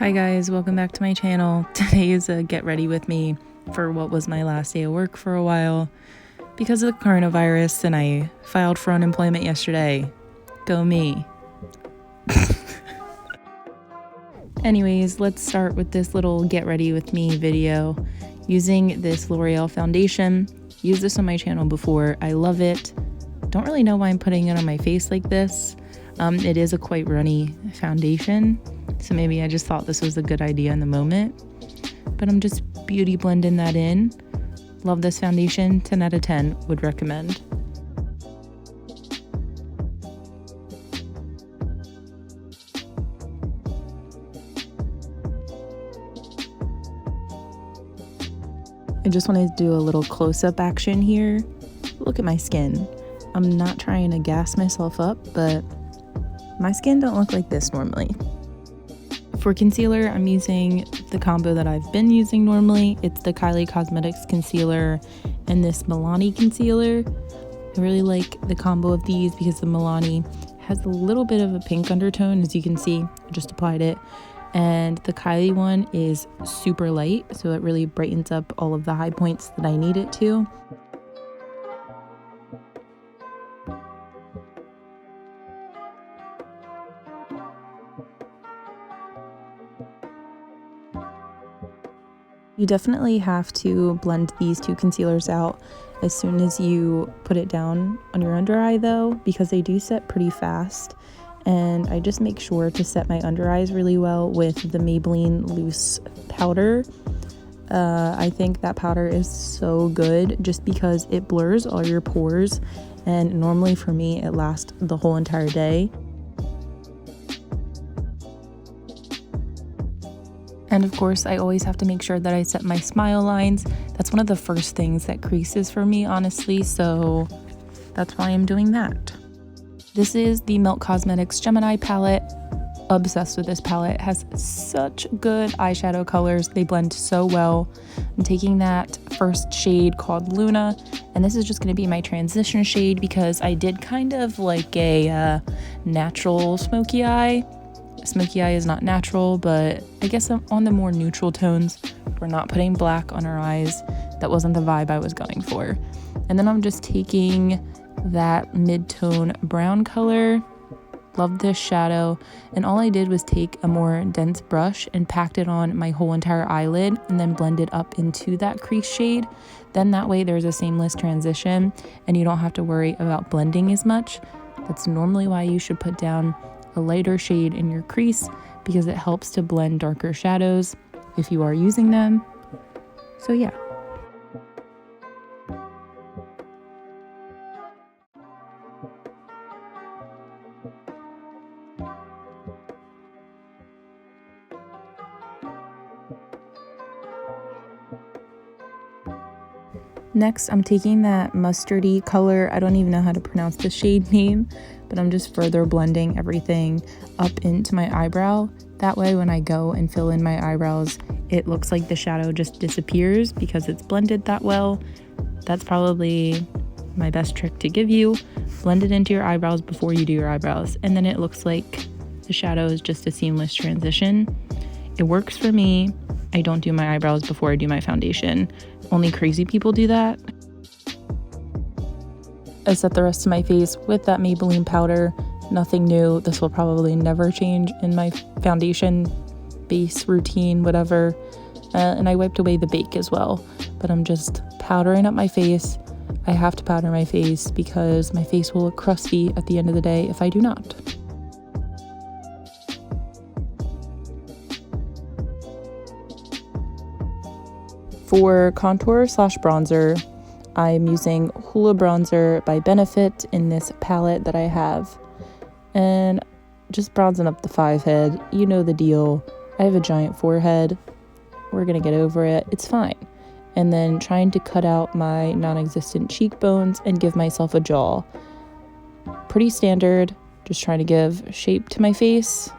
Hi guys, welcome back to my channel. Today is a get ready with me for what was my last day of work for a while because of the coronavirus, and I filed for unemployment yesterday. Go me. Anyways, let's start with this little get ready with me video using this L'Oreal foundation. Used this on my channel before. I love it. Don't really know why I'm putting it on my face like this. It is a quite runny foundation, so maybe I just thought this was a good idea in the moment. But I'm just beauty blending that in. Love this foundation, 10 out of 10, would recommend. I just wanted to do a little close-up action here. Look at my skin. I'm not trying to gas myself up, but my skin don't look like this normally. For concealer, I'm using the combo that I've been using normally. It's the Kylie Cosmetics concealer and this Milani concealer. I really like the combo of these because the Milani has a little bit of a pink undertone, as you can see. I just applied it. And the Kylie one is super light, so it really brightens up all of the high points that I need it to. You definitely have to blend these two concealers out as soon as you put it down on your under eye though, because they do set pretty fast. And I just make sure to set my under eyes really well with the Maybelline loose powder. I think that powder is so good just because it blurs all your pores, and normally for me it lasts the whole entire day. And of course, I always have to make sure that I set my smile lines. That's one of the first things that creases for me, honestly, so that's why I'm doing that. This is the Milk Cosmetics Gemini palette. Obsessed with this palette. It has such good eyeshadow colors. They blend so well. I'm taking that first shade called Luna, and this is just going to be my transition shade because I did kind of like a natural smoky eye. Smoky eye is not natural, but I guess I'm on the more neutral tones. We're not putting black on our eyes. That wasn't the vibe I was going for. And then I'm just taking that mid-tone brown color. Love this shadow. And all I did was take a more dense brush and packed it on my whole entire eyelid and then blend it up into that crease shade. Then that way there's a seamless transition and you don't have to worry about blending as much. That's normally why you should put down a lighter shade in your crease, because it helps to blend darker shadows if you are using them. So yeah. Next, I'm taking that mustardy color. I don't even know how to pronounce the shade name, but I'm just further blending everything up into my eyebrow. That way, when I go and fill in my eyebrows, it looks like the shadow just disappears because it's blended that well. That's probably my best trick to give you. Blend it into your eyebrows before you do your eyebrows, and then it looks like the shadow is just a seamless transition. It works for me. I don't do my eyebrows before I do my foundation. Only crazy people do that. I set the rest of my face with that Maybelline powder. Nothing new. This will probably never change in my foundation base routine, whatever. And I wiped away the bake as well. But I'm just powdering up my face. I have to powder my face because my face will look crusty at the end of the day if I do not. For contour slash bronzer, I'm using Hoola bronzer by Benefit in this palette that I have. And just bronzing up the 5 head. You know the deal. I have a giant forehead. We're gonna get over it. It's fine. And then trying to cut out my non-existent cheekbones and give myself a jaw. Pretty standard. Just trying to give shape to my face.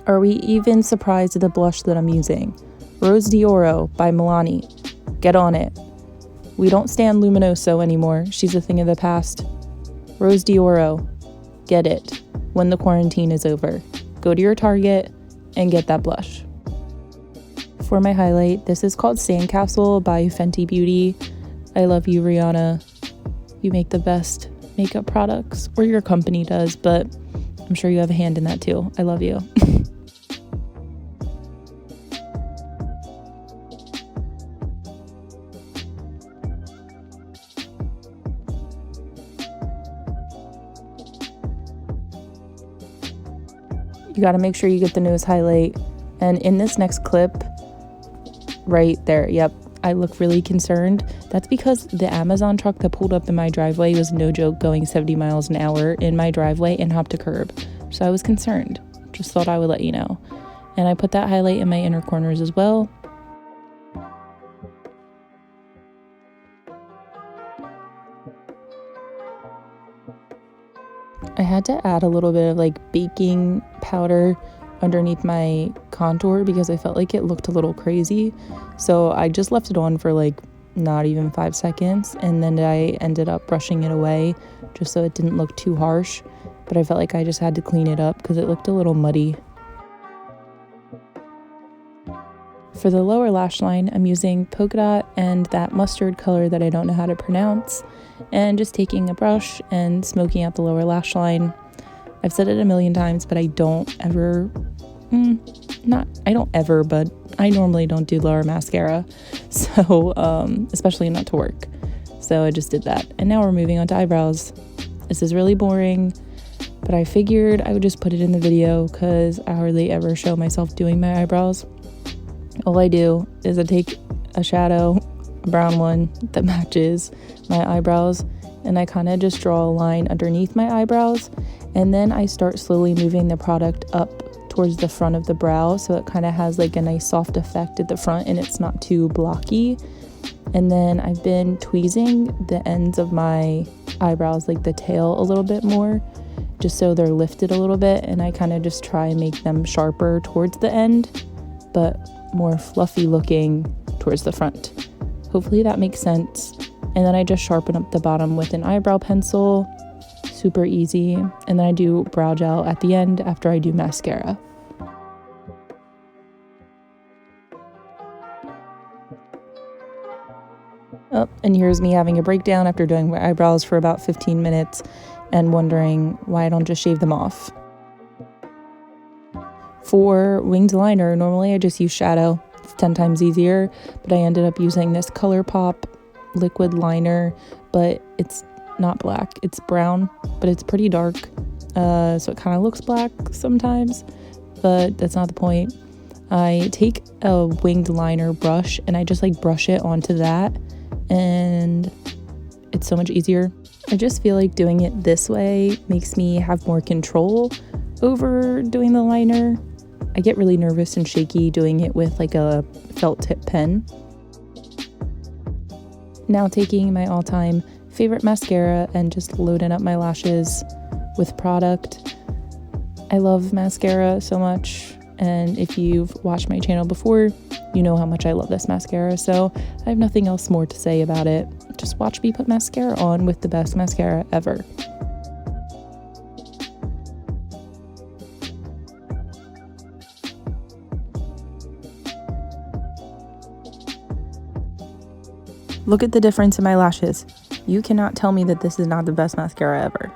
Are we even surprised at the blush that I'm using? Rose d'Oro by Milani. Get on it. We don't stand Luminoso anymore. She's a thing of the past. Rose d'Oro. get it when the quarantine is over. Go to your Target and get that blush. For my highlight, this is called Sandcastle by Fenty Beauty. I love you, Rihanna. You make the best makeup products, or your company does, but I'm sure you have a hand in that too. I love you. You got to make sure you get the nose highlight. And in this next clip, right there, yep, I look really concerned. That's because the Amazon truck that pulled up in my driveway was, no joke, going 70 miles an hour in my driveway and hopped a curb. So I was concerned. Just thought I would let you know. And I put that highlight in my inner corners as well. I had to add a little bit of like baking powder underneath my contour because I felt like it looked a little crazy. So I just left it on for like not even 5 seconds, and then I ended up brushing it away just so it didn't look too harsh. But I felt like I just had to clean it up because it looked a little muddy. For the lower lash line, I'm using polka dot and that mustard color that I don't know how to pronounce, and just taking a brush and smoking out the lower lash line. I've said it a million times, but I don't ever, but I normally don't do lower mascara, so especially not to work. So I just did that, and now we're moving on to eyebrows. This is really boring, but I figured I would just put it in the video because I hardly ever show myself doing my eyebrows. All I do is I take a shadow, a brown one that matches my eyebrows, and I kind of just draw a line underneath my eyebrows, and then I start slowly moving the product up towards the front of the brow so it kind of has like a nice soft effect at the front and it's not too blocky. And then I've been tweezing the ends of my eyebrows, like the tail, a little bit more, just so they're lifted a little bit, and I kind of just try and make them sharper towards the end but more fluffy looking towards the front. Hopefully that makes sense. And then I just sharpen up the bottom with an eyebrow pencil. Super easy. And then I do brow gel at the end after I do mascara. Oh, and here's me having a breakdown after doing my eyebrows for about 15 minutes and wondering why I don't just shave them off. For winged liner, normally I just use shadow. It's 10 times easier, but I ended up using this ColourPop liquid liner, but it's not black, it's brown, but it's pretty dark, so it kind of looks black sometimes, but that's not the point. I take a winged liner brush and I just like brush it onto that, and it's so much easier. I just feel like doing it this way makes me have more control over doing the liner. I get really nervous and shaky doing it with like a felt tip pen. Now taking my all-time favorite mascara and just loading up my lashes with product. I love mascara so much, and if you've watched my channel before, you know how much I love this mascara, so I have nothing else more to say about it. Just watch me put mascara on with the best mascara ever. Look at the difference in my lashes. You cannot tell me that this is not the best mascara ever.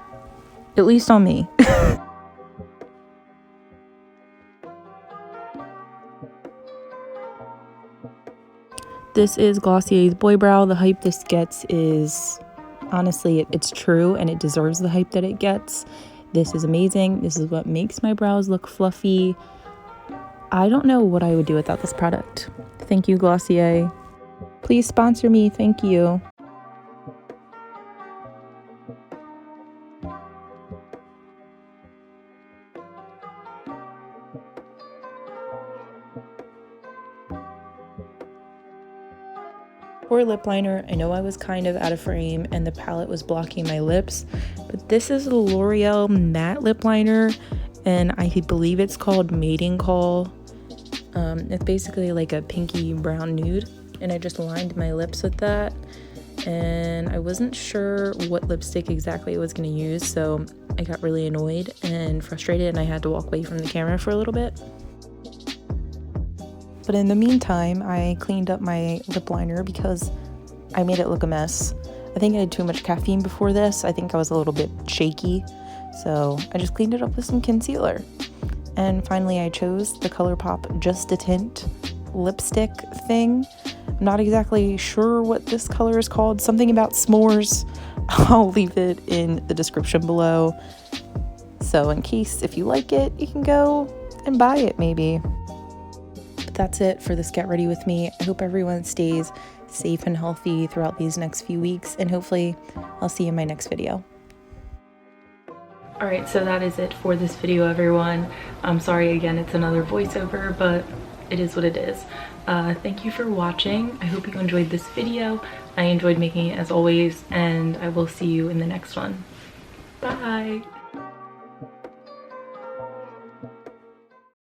At least on me. This is Glossier's BoyBrow. The hype this gets is, honestly, it's true and it deserves the hype that it gets. This is amazing. This is what makes my brows look fluffy. I don't know what I would do without this product. Thank you, Glossier. Please sponsor me, thank you. For lip liner, I know I was kind of out of frame and the palette was blocking my lips, but this is the L'Oreal matte lip liner, and I believe it's called Mating Call. It's basically like a pinky brown nude, and I just lined my lips with that, and I wasn't sure what lipstick exactly I was going to use, so I got really annoyed and frustrated and I had to walk away from the camera for a little bit. But in the meantime, I cleaned up my lip liner because I made it look a mess. I think I had too much caffeine before this. I think I was a little bit shaky. So I just cleaned it up with some concealer. And finally I chose the ColourPop Just a Tint lipstick thing. I'm not exactly sure what this color is called. Something about s'mores. I'll leave it in the description below. So in case if you like it, you can go and buy it maybe. But that's it for this Get Ready With Me. I hope everyone stays safe and healthy throughout these next few weeks, and hopefully I'll see you in my next video. Alright, so that is it for this video, everyone. I'm sorry again, it's another voiceover, but it is what it is. Thank you for watching. I hope you enjoyed this video. I enjoyed making it as always, and I will see you in the next one. Bye!